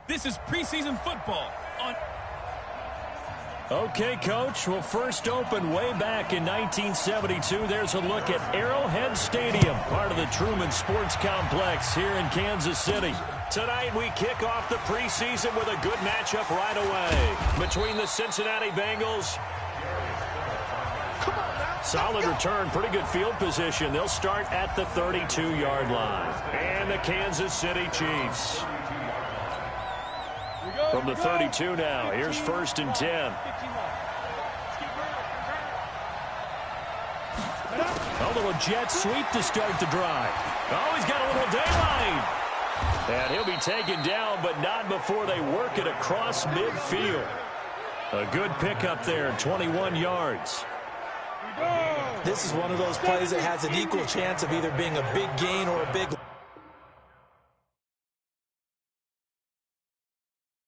This is preseason football on... Okay, Coach, we'll first open way back in 1972. There's a look at Arrowhead Stadium, part of the Truman Sports Complex here in Kansas City. Tonight, we kick off the preseason with a good matchup right away between the Cincinnati Bengals. Solid return, pretty good field position. They'll start at the 32-yard line. And the Kansas City Chiefs. From the 32 now, here's 1st and 10. A little jet sweep to start the drive. Oh, he's got a little daylight. And he'll be taken down, but not before they work it across midfield. A good pickup there, 21 yards. This is one of those plays that has an equal chance of either being a big gain or a big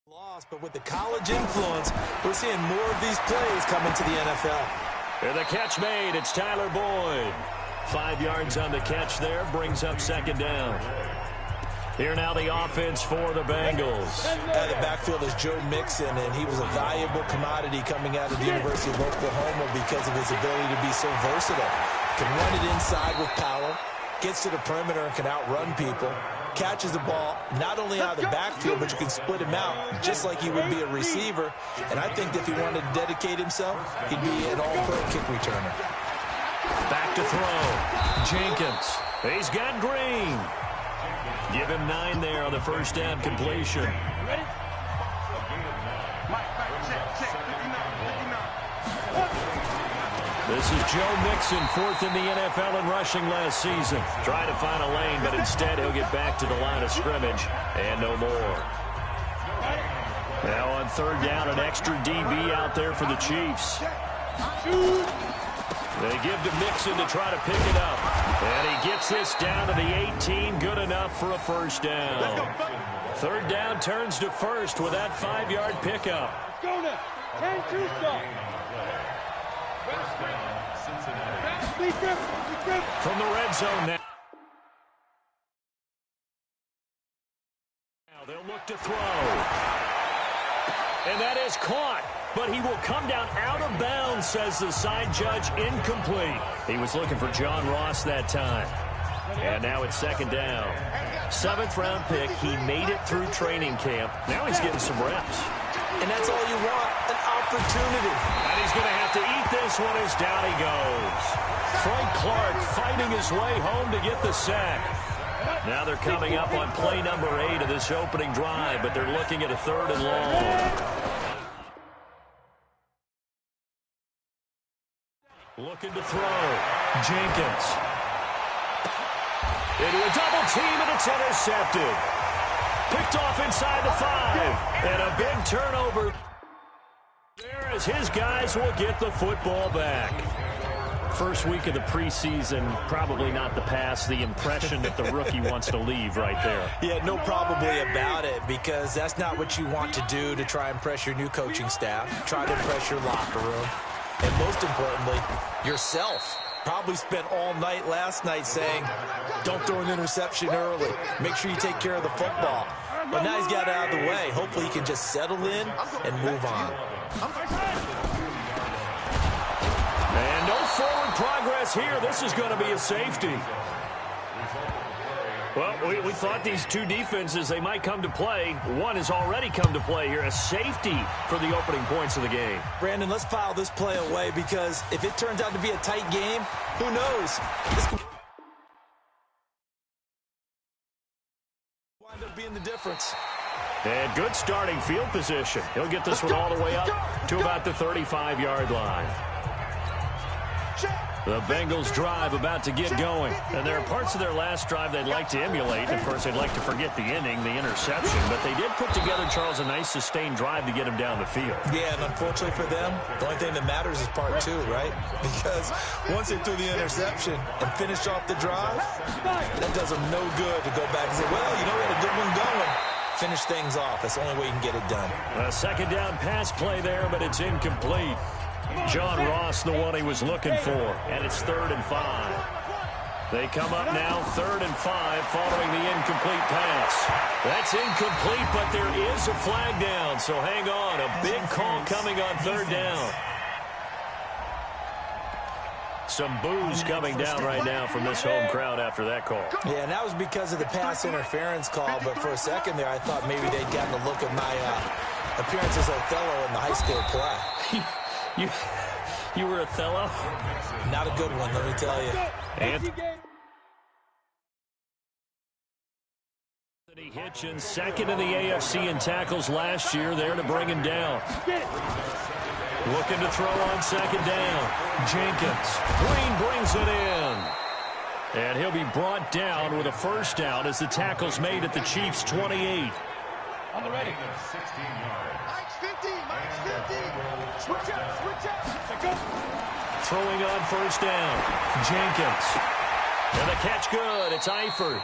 loss. But with the college influence, we're seeing more of these plays coming to the NFL. And the catch made. It's Tyler Boyd. 5 yards on the catch there. Brings up 2nd down. Here now the offense for the Bengals. The backfield is Joe Mixon, and he was a valuable commodity coming out of the University of Oklahoma because of his ability to be so versatile. Can run it inside with power, gets to the perimeter and can outrun people, catches the ball not only out of the backfield, but you can split him out just like he would be a receiver. And I think if he wanted to dedicate himself, he'd be an all-pro kick returner. Back to throw. Jenkins. He's got Green. Give him 9 there on the first down completion. This is Joe Mixon, 4th in the NFL in rushing last season. Trying to find a lane, but instead he'll get back to the line of scrimmage and no more. Now on 3rd down, an extra DB out there for the Chiefs. They give to Mixon to try to pick it up. And he gets this down to the 18. Good enough for a first down. 3rd down turns to 1st with that 5-yard pickup. Go now. 10-2 stop. From the red zone now. Now they'll look to throw. And that is caught. But he will come down out of bounds, says the side judge. Incomplete. He was looking for John Ross that time. And now it's 2nd down. 7th-round pick. He made it through training camp. Now he's getting some reps. And that's all you want, an opportunity. And he's going to have to eat this one as down he goes. Frank Clark fighting his way home to get the sack. Now they're coming up on play number 8 of this opening drive, but they're looking at a 3rd and long. Looking to throw. Jenkins. Into a double team, and it's intercepted. Picked off inside the 5. And a big turnover there as his guys will get the football back. First week of the preseason, probably not the pass, the impression that the rookie wants to leave right there. Yeah, no probably about it, because that's not what you want to do to try and impress your new coaching staff, try to impress your locker room. And most importantly, yourself. Probably spent all night last night saying, don't throw an interception early. Make sure you take care of the football. But now he's got it out of the way. Hopefully he can just settle in and move on. And no forward progress here. This is going to be a safety. Well, we thought these two defenses, they might come to play. One has already come to play here, a safety for the opening points of the game. Brandon, let's file this play away, because if it turns out to be a tight game, who knows? This could wind up being the difference. And good starting field position. He'll get this one all the way up to about the 35-yard line. The Bengals drive about to get going. And there are parts of their last drive they'd like to emulate. Of course, they'd like to forget the ending, the interception. But they did put together, Charles, a nice sustained drive to get him down the field. Yeah, and unfortunately for them, the only thing that matters is part 2, right? Because once they threw the interception and finished off the drive, that does them no good to go back and say, well, you know, we had a good one going. Finish things off. That's the only way you can get it done. A 2nd down pass play there, but it's incomplete. John Ross, the one he was looking for, and it's 3rd and 5. They come up now 3rd and 5 following the incomplete pass. That's incomplete, but there is a flag down, so hang on. A big call coming on 3rd down. Some boos coming down right now from this home crowd after that call. Yeah, and that was because of the pass interference call, but for a second there I thought maybe they'd gotten a look at my appearance as Othello in the high school play. You were Othello? Not a good one, let me tell you. Anthony Hitchens, second in the AFC in tackles last year, there to bring him down. Looking to throw on 2nd down. Jenkins. Green brings it in. And he'll be brought down with a 1st down as the tackle's made at the Chiefs' 28. On the ready. 16 yards. Max 50. Max 50. Switch out. Switch out. Go. Throwing on 1st down. Jenkins. And the catch good. It's Eifert.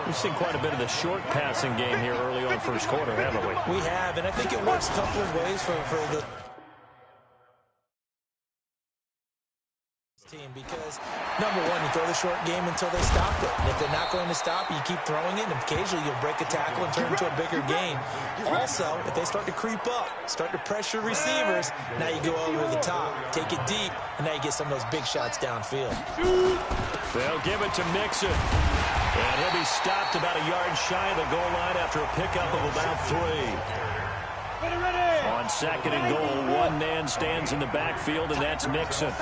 We've seen quite a bit of the short passing game here early on 1st quarter, haven't we? We have, and I think it works a couple of ways for the team because, number one, you throw the short game until they stop it. And if they're not going to stop, you keep throwing it, and occasionally you'll break a tackle and turn it into a bigger gain. Also, if they start to creep up, start to pressure receivers, now you go over the top, take it deep, and now you get some of those big shots downfield. They'll give it to Mixon. And he'll be stopped about a yard shy of the goal line after a pickup of about 3. On 2nd and goal, one man stands in the backfield, and that's Mixon.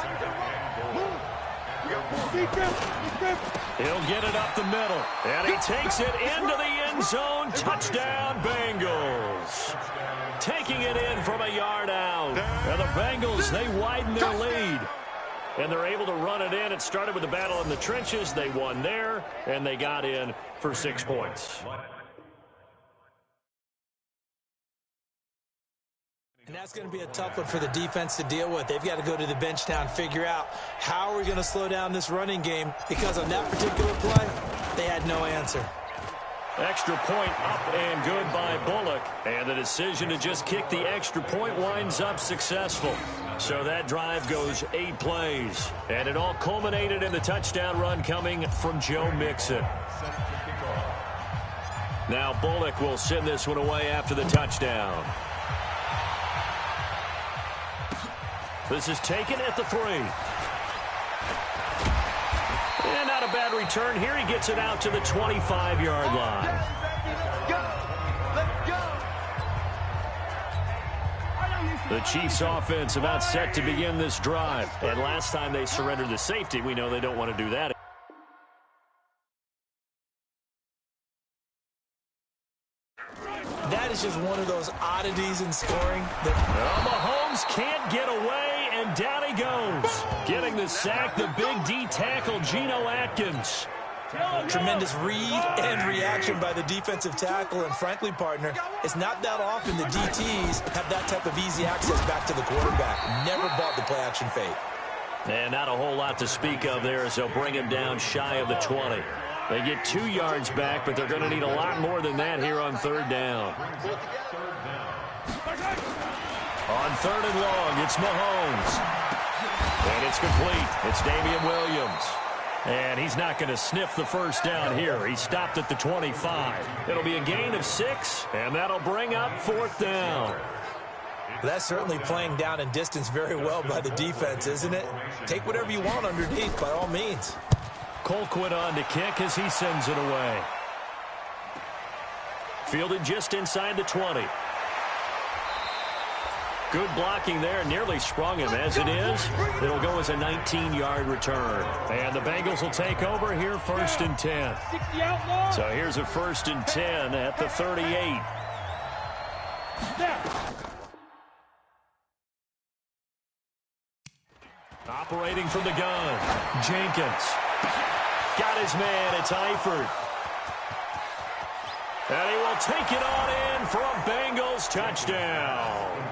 He'll get it up the middle, and he takes it into the end zone. Touchdown, Bengals. Taking it in from a yard out. And the Bengals, they widen their lead. And they're able to run it in. It started with a battle in the trenches. They won there, and they got in for 6 points. And that's going to be a tough one for the defense to deal with. They've got to go to the bench now and figure out how are we going to slow down this running game, because on that particular play, they had no answer. Extra point up and good by Bullock. And the decision to just kick the extra point winds up successful. So that drive goes 8 plays. And it all culminated in the touchdown run coming from Joe Mixon. Now Bullock will send this one away after the touchdown. This is taken at the 3. And not a bad return here. He gets it out to the 25-yard line. The Chiefs offense about set to begin this drive. And last time they surrendered the safety, we know they don't want to do that. That is just one of those oddities in scoring. Mahomes can't get away, and down he goes. Getting the sack, the big D tackle, Geno Atkins. Tremendous read and reaction by the defensive tackle, and frankly, partner, it's not that often the DTs have that type of easy access back to the quarterback. Never bought the play-action fake. And not a whole lot to speak of there as they'll bring him down shy of the 20. They get 2 yards back, but they're going to need a lot more than that here on 3rd down. On 3rd and long, it's Mahomes. And it's complete. It's Damian Williams. And he's not going to sniff the 1st down here. He stopped at the 25. It'll be a gain of 6, and that'll bring up 4th down. That's certainly playing down and distance very well by the defense, isn't it? Take whatever you want underneath, by all means. Colquitt on to kick as he sends it away. Fielded just inside the 20. Good blocking there, nearly sprung him. As it is, it'll go as a 19-yard return. And the Bengals will take over here 1st and 10. So here's a 1st and 10 at the 38. Operating from the gun, Jenkins. Got his man, it's Eifert. And he will take it on in for a Bengals touchdown.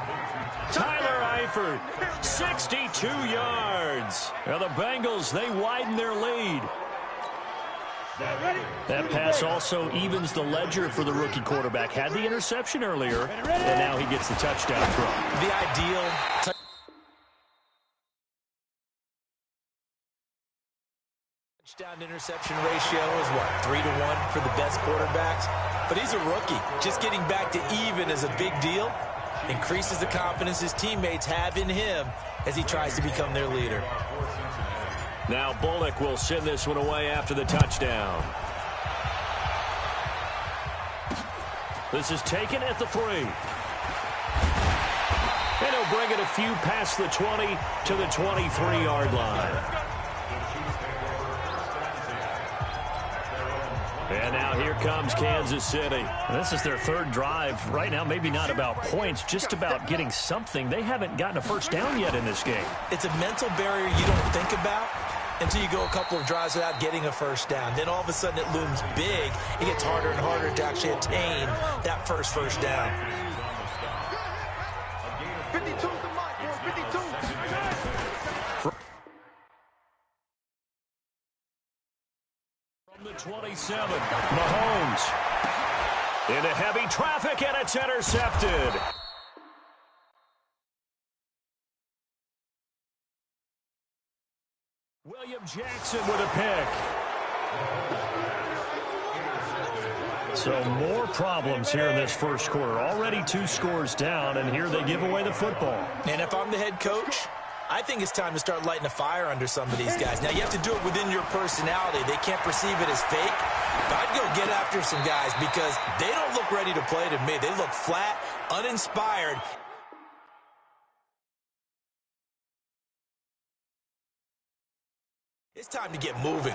Tyler Eifert, 62 yards. Now the Bengals, they widen their lead. That pass also evens the ledger for the rookie quarterback. Had the interception earlier, and now he gets the touchdown throw. The ideal Touchdown-interception ratio is what, 3-to-1 for the best quarterbacks? But he's a rookie. Just getting back to even is a big deal. Increases the confidence his teammates have in him as he tries to become their leader. Now Bullock will send this one away after the touchdown. This is taken at the 3. And he'll bring it a few past the 20 to the 23-yard line. And now here comes Kansas City. This is their third drive. Right now, maybe not about points, just about getting something. They haven't gotten a first down yet in this game. It's a mental barrier you don't think about until you go a couple of drives without getting a first down. Then all of a sudden it looms big. It gets harder and harder to actually attain that first down. 52 to Mike, 52. From the 27, Mahomes into heavy traffic, and it's intercepted. William Jackson with a pick. So more problems here in this first quarter. Already 2 scores down, and here they give away the football. And if I'm the head coach, I think it's time to start lighting a fire under some of these guys. Now, you have to do it within your personality. They can't perceive it as fake. But I'd go get after some guys because they don't look ready to play to me. They look flat, uninspired. It's time to get moving.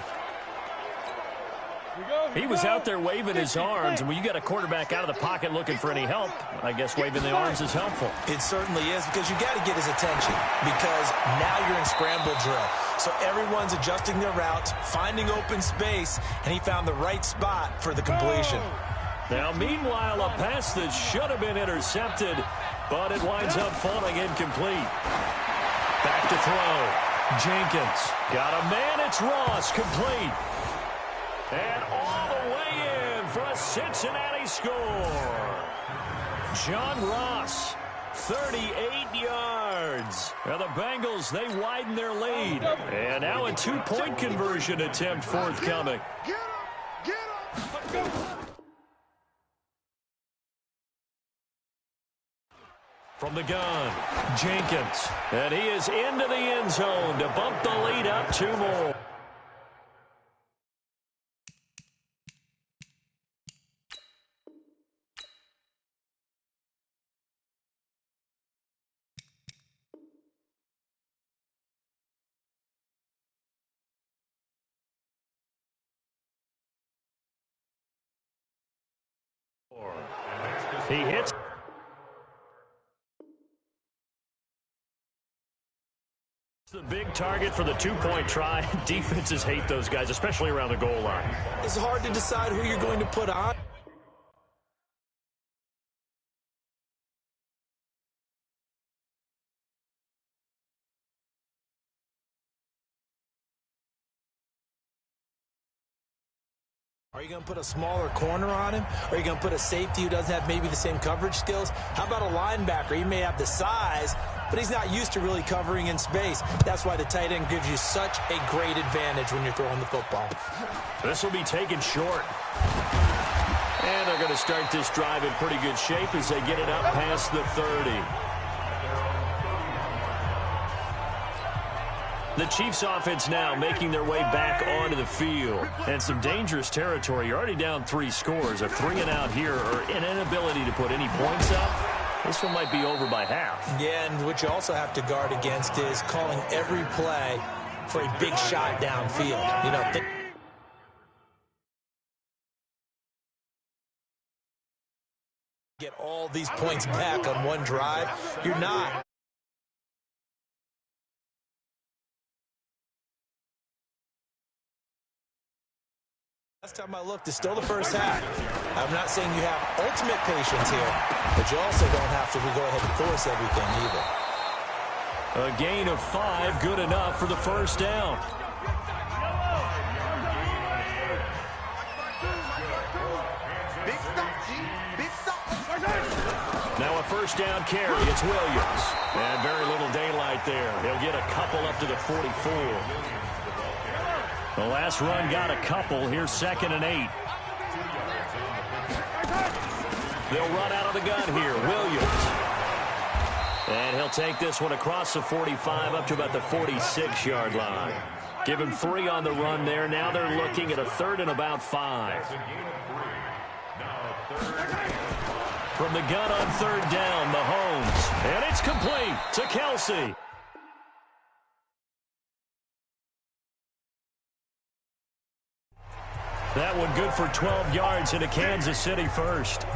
He was out there waving his arms, and when you got a quarterback out of the pocket looking for any help, I guess waving the arms is helpful. It certainly is, because you got to get his attention, because now you're in scramble drill. So everyone's adjusting their routes, finding open space, and he found the right spot for the completion. Now, meanwhile, a pass that should have been intercepted, but it winds up falling incomplete. Back to throw. Jenkins got a man. It's Ross, complete. And all the way in for a Cincinnati score. John Ross, 38 yards. Now the Bengals, they widen their lead. And now a 2-point conversion attempt forthcoming. Get him! Let's go! From the gun, Jenkins. And he is into the end zone to bump the lead up 2 more. He hits. The big target for the 2-point try. Defenses hate those guys, especially around the goal line. It's hard to decide who you're going to put on. Are you going to put a smaller corner on him? Or are you going to put a safety who doesn't have maybe the same coverage skills? How about a linebacker? He may have the size, but he's not used to really covering in space. That's why the tight end gives you such a great advantage when you're throwing the football. This will be taken short. And they're going to start this drive in pretty good shape as they get it up past the 30. The Chiefs offense now making their way back onto the field. And some dangerous territory. You're already down 3 scores. A 3 and out here, or an inability to put any points up. This one might be over by half. Yeah, and what you also have to guard against is calling every play for a big shot downfield. You know, get all these points back on one drive. You're not. Last time I looked, it's still the first half. I'm not saying you have ultimate patience here, but you also don't have to go ahead and force everything either. A gain of 5, good enough for the first down. Big stop, G. Big stop. Now a first down carry. It's Williams. And very little daylight there. He'll get a couple up to the 44. The last run got a couple. Here's 2nd and 8. They'll run out of the gun here. Williams. And he'll take this one across the 45 up to about the 46-yard line. Give him 3 on the run there. Now they're looking at a 3rd and about 5. From the gun on 3rd down, Mahomes. And it's complete to Kelsey. That one good for 12 yards into Kansas City first.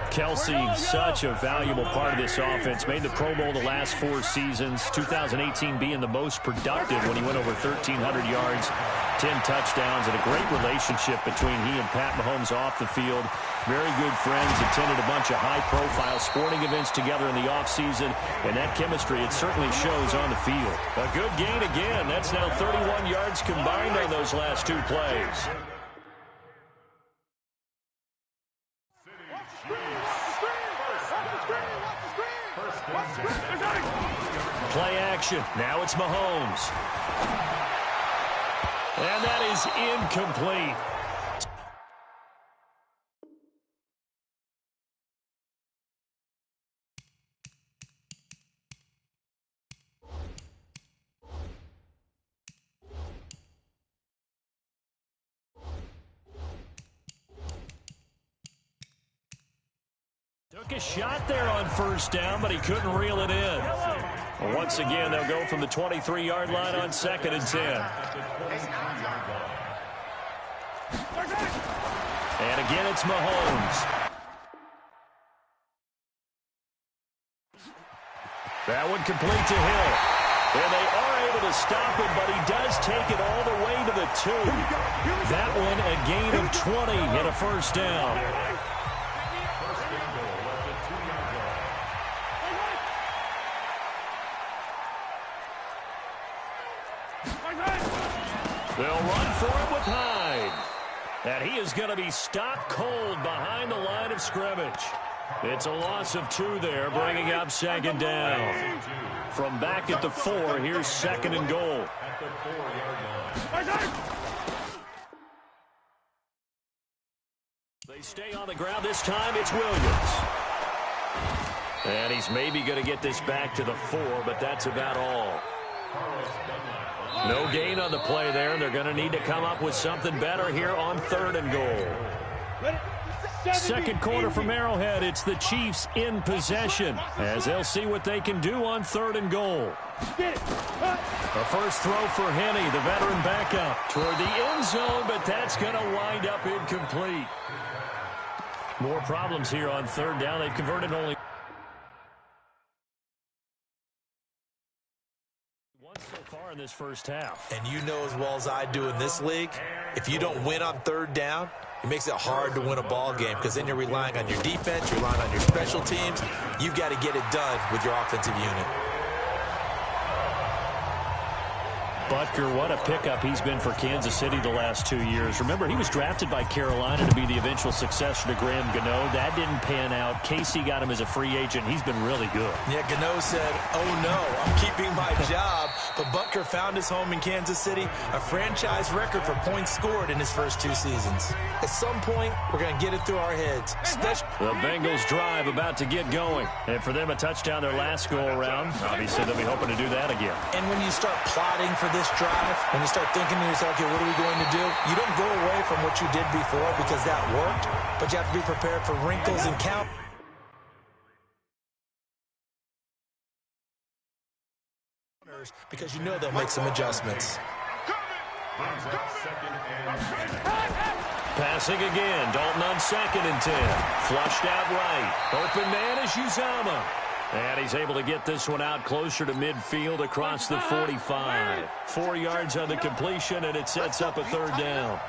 Kelsey, such a valuable part of this offense. Made the Pro Bowl the last 4 seasons. 2018 being the most productive when he went over 1,300 yards, 10 touchdowns, and a great relationship between he and Pat Mahomes off the field. Very good friends, attended a bunch of high-profile sporting events together in the offseason, and that chemistry, it certainly shows on the field. A good gain again. That's now 31 yards combined on those last 2 plays. Play action. Now it's Mahomes. And that is incomplete. Took a shot there on 1st down, but he couldn't reel it in. Once again, they'll go from the 23-yard line on 2nd and 10. And again, it's Mahomes. That one complete to Hill. And they are able to stop him, but he does take it all the way to the 2. That one a gain of 20 and a 1st down. They'll run for it with Hyde. And he is going to be stopped cold behind the line of scrimmage. It's a loss of 2 there, bringing up 2nd down. From back at the 4, here's 2nd and goal. They stay on the ground. This time it's Williams. And he's maybe going to get this back to the 4, but that's about all. No gain on the play there. They're going to need to come up with something better here on 3rd and goal. Second quarter from Arrowhead. It's the Chiefs in possession as they'll see what they can do on 3rd and goal. A first throw for Henney, the veteran backup, toward the end zone, but that's going to wind up incomplete. More problems here on 3rd down. They've converted only so far in this first half. And you know as well as I do in this league, if you don't win on 3rd down, it makes it hard to win a ball game because then you're relying on your defense, you're relying on your special teams. You've got to get it done with your offensive unit. Butker, what a pickup he's been for Kansas City the last 2 years. Remember, he was drafted by Carolina to be the eventual successor to Graham Gano. That didn't pan out. Casey got him as a free agent. He's been really good. Yeah, Gano said, oh no, I'm keeping my job. But Butker found his home in Kansas City, a franchise record for points scored in his first 2 seasons. At some point, we're going to get it through our heads. The Bengals drive about to get going. And for them, a touchdown their last go-around. Obviously, they'll be hoping to do that again. And when you start plotting for this drive, when you start thinking to yourself, okay, what are we going to do? You don't go away from what you did before because that worked, but you have to be prepared for wrinkles and count. Because you know they'll make some adjustments. Passing again. Dalton on 2nd and 10. Flushed out right. Open man is Uzomah. And he's able to get this one out closer to midfield across the 45. 4 yards on the completion, and it sets up a 3rd down.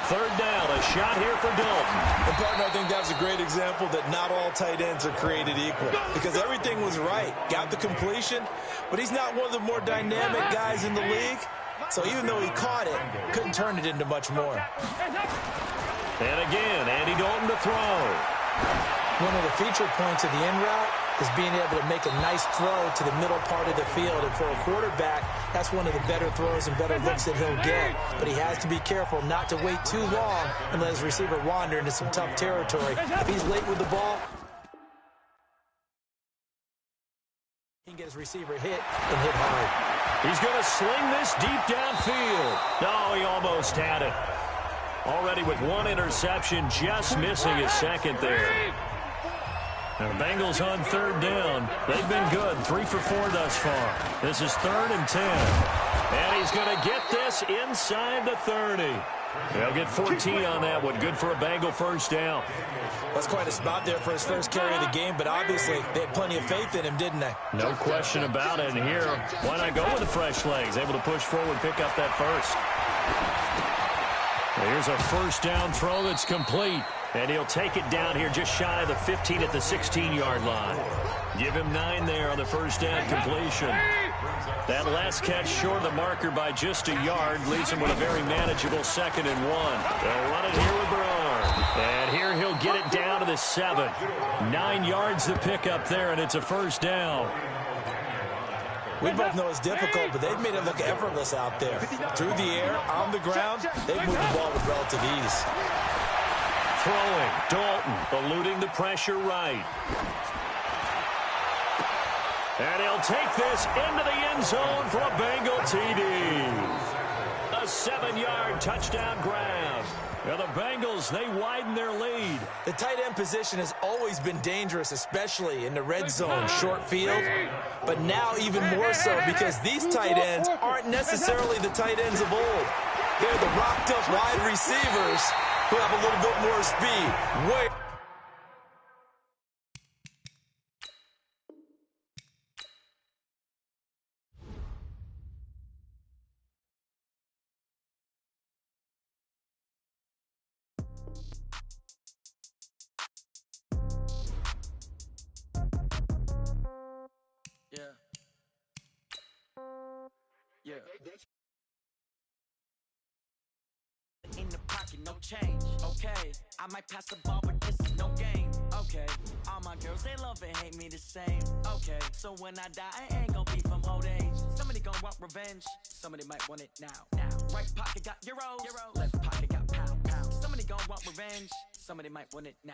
3rd down, a shot here for Dalton. And, partner, I think that was a great example that not all tight ends are created equal because everything was right. Got the completion, but he's not one of the more dynamic guys in the league. So even though he caught it, couldn't turn it into much more. And again, Andy Dalton to throw. One of the feature points of the end route is being able to make a nice throw to the middle part of the field. And for a quarterback, that's one of the better throws and better looks that he'll get. But he has to be careful not to wait too long and let his receiver wander into some tough territory. If he's late with the ball, he can get his receiver hit and hit hard. He's going to sling this deep downfield. No, he almost had it. Already with one interception, just missing his second there. Now the Bengals on third down. They've been good, 3 for 4 thus far. This is 3rd and 10. And he's going to get this inside the 30. They'll get 14 on that one. Good for a Bengal first down. That's quite a spot there for his first carry of the game, but obviously they had plenty of faith in him, didn't they? No question about it. And here, why not go with the fresh legs? Able to push forward, pick up that first. Here's a first down throw that's complete. And he'll take it down here just shy of the 15 at the 16-yard line. Give him 9 there on the first down completion. That last catch short of the marker by just a yard leaves him with a very manageable 2nd and 1. They'll run it here with Braun. And here he'll get it down to the 7. 9 yards to pick up there, and it's a first down. We both know it's difficult, but they've made it look effortless out there. Through the air, on the ground, they've moved the ball with relative ease. Throwing, Dalton eluding the pressure right. And he'll take this into the end zone for a Bengal TD. A 7-yard touchdown grab. Now the Bengals, they widen their lead. The tight end position has always been dangerous, especially in the red zone, short field. But now even more so because these tight ends aren't necessarily the tight ends of old. They're the rocked-up wide receivers who have a little bit more speed. Yeah. In the pocket, no change. Okay, I might pass the ball, but this is no game. Okay, all my girls, they love and hate me the same. Okay, so when I die, I ain't gonna be from old age. Somebody gonna want revenge. Somebody might want it now. Right pocket got euros. Left pocket got pounds. Somebody gonna want revenge. Somebody might want it now.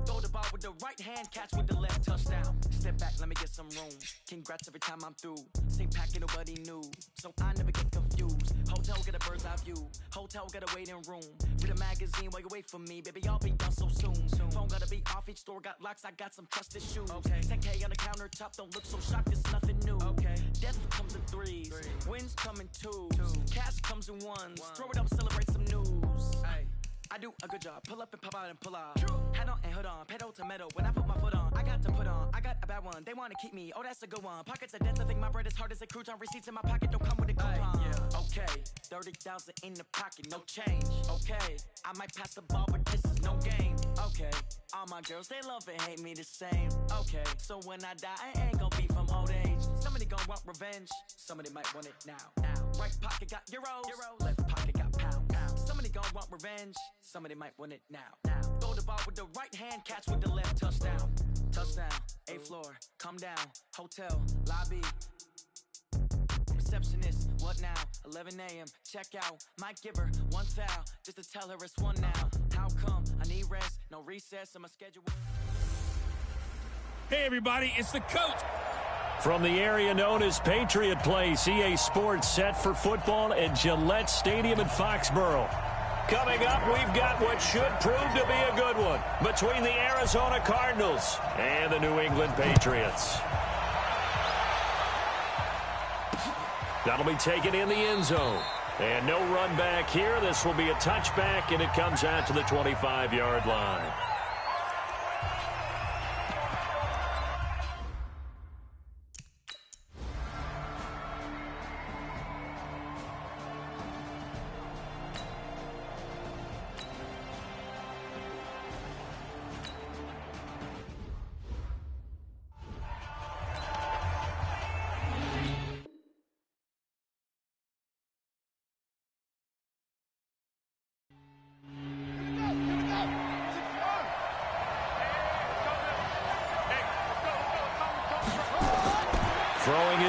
Throw the ball with the right hand, catch with the left, touchdown. Step back, let me get some room. Congrats every time I'm through. Same packet, nobody knew, so I never get confused. Hotel get a bird's eye view. Hotel get a waiting room. Read a magazine while you wait for me, baby. I'll be done so soon. Phone gotta be off, each store got locks. I got some trusted shoes. Okay. 10K on the countertop, don't look so shocked. It's nothing new. Okay. Death comes in threes. Wins come in twos. Cash comes in ones. Throw it up, celebrate some news. Ay. I do a good job. Pull up and pop out and pull out. Hat on and hood on. Pedal to metal. When I put my foot on, I got to put on. I got a bad one. They want to keep me. Oh, that's a good one. Pockets are dense. I think my bread is hard as a crouton. Receipts in my pocket don't come with a coupon. Yeah. Okay. 30,000 in the pocket. No change. Okay. I might pass the ball, but this is no game. Okay. All my girls, they love and hate me the same. Okay. So when I die, I ain't gonna be from old age. Somebody gonna want revenge. Somebody might want it now. Right pocket got euros. Left pocket got pounds. Somebody gonna want revenge. Somebody might want it now. Throw the ball with the right hand, catch with the left, touchdown. Touchdown, 8th floor, come down, hotel, lobby. Receptionist, what now? 11 a.m., check out. Might give her one foul, just to tell her it's one now. How come? I need rest, no recess in my schedule. Hey everybody, it's the coach. From the area known as Patriot Place, EA Sports set for football at Gillette Stadium in Foxborough. Coming up, we've got what should prove to be a good one between the Arizona Cardinals and the New England Patriots. That'll be taken in the end zone. And no run back here. This will be a touchback, and it comes out to the 25-yard line.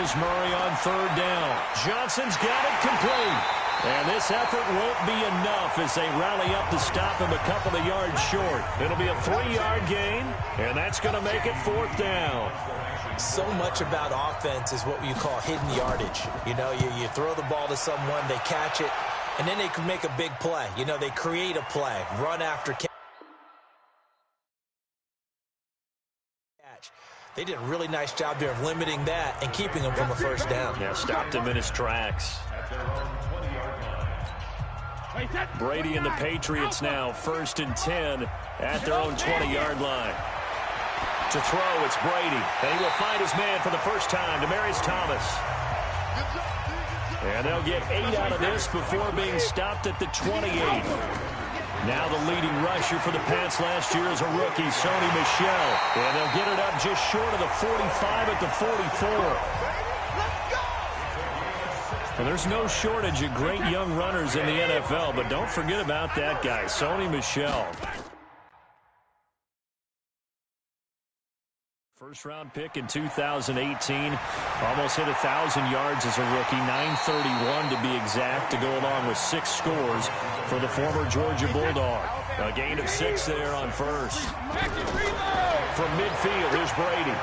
Here's Murray on third down. Johnson's got it complete. And this effort won't be enough as they rally up to stop him a couple of yards short. It'll be a 3-yard gain, and that's going to make it fourth down. So much about offense is what you call hidden yardage. You know, you throw the ball to someone, they catch it, and then they can make a big play. You know, they create a play, run after catch. They did a really nice job there of limiting that and keeping him from a first down. Yeah, stopped him in his tracks. Brady and the Patriots now first and 10 at their own 20-yard line. To throw, it's Brady. And he will find his man for the first time, Demaryius Thomas. And they'll get 8 out of this before being stopped at the 28. Now the leading rusher for the Pats last year is a rookie, Sony Michel. And they'll get it up just short of the 45 at the 44. Well, there's no shortage of great young runners in the NFL, but don't forget about that guy, Sony Michel. First-round pick in 2018. Almost hit 1,000 yards as a rookie, 931 to be exact, to go along with 6 scores for the former Georgia Bulldog. A gain of 6 there on first. From midfield, here's Brady.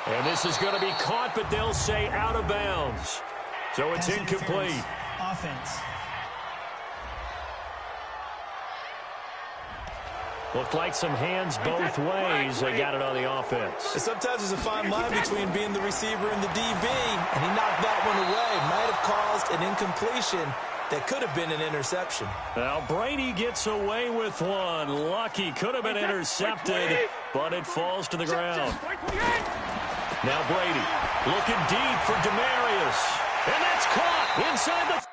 And this is going to be caught, but they'll say out of bounds. So it's incomplete. Offense. Looked like some hands both ways. They got it on the offense. Sometimes there's a fine line between being the receiver and the DB, and he knocked that one away. Might have caused an incompletion that could have been an interception. Now Brady gets away with one. Lucky, could have been intercepted, but it falls to the ground. Now Brady looking deep for Demaryius. And that's caught inside the...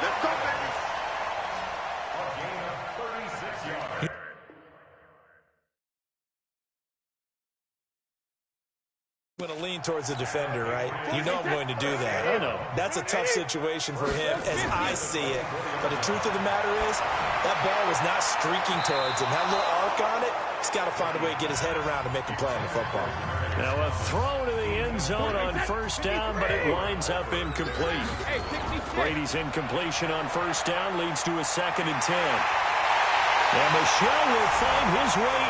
Let's go, baby. A gain of 36 yards. I'm going to lean lean towards the defender, right? You know I'm going to do that. I know. That's a tough situation for him as I see it. But the truth of the matter is, that ball was not streaking towards him. Had a little arc on it. He's got to find a way to get his head around and make a play on the football. Now a throw to the end zone on first down, but it winds up incomplete. Brady's incompletion on first down leads to a 2nd and 10. And Michelle will find his way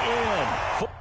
in.